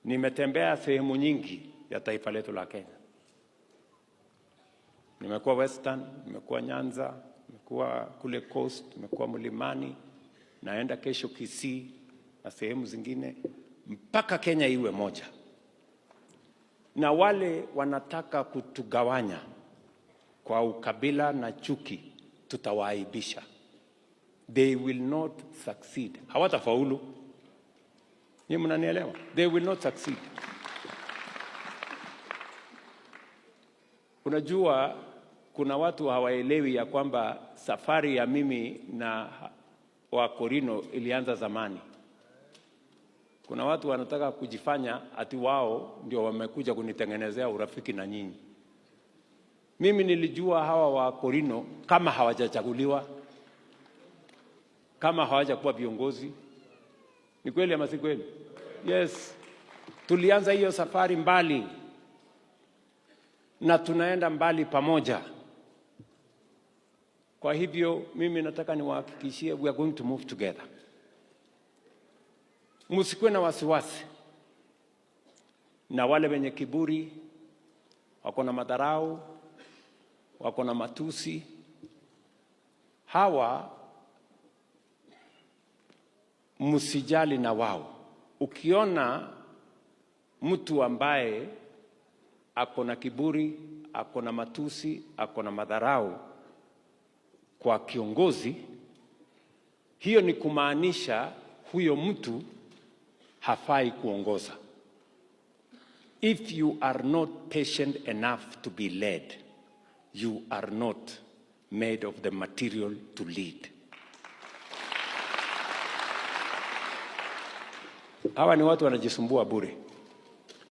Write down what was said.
Nimetembea sehemu nyingi ya taifa letu la Kenya. Nimekuwa Western, nimekuwa Nyanza, nimekuwa kule Coast, nimekuwa Mlimani, naenda kesho Kisii na sehemu zingine mpaka Kenya iwe moja. Na wale wanataka kutugawanya kwa ukabila na chuki, tutawaaibisha. They will not succeed. Hawatafaulu. Ni mnanielewa? They will not succeed. Unajua kuna watu hawaelewi ya kwamba safari ya mimi na Wakorino ilianza zamani. Kuna watu wanataka kujifanya ati wao ndio wamekuja kunitengenezea urafiki na nyinyi. Mimi nilijua hawa Wakorino kama hawajachaguliwa, kama hawajakuwa viongozi. Ni kweli ama si kweli? Yes. Tulianza hiyo safari mbali na tunaenda mbali pamoja. Kwa hivyo mimi nataka niwahakikishie we are going to move together. Msikuwe na wasiwasi na wale wenye kiburi, wako na madharau, wako na matusi. Hawa msijali na wao. Ukiona mtu ambaye ako na kiburi, ako na matusi, ako na madharau kwa kiongozi, hiyo ni kumaanisha huyo mtu hafai kuongoza. If you are not patient enough to be led, you are not made of the material to lead. Hawa ni watu wanajisumbua bure.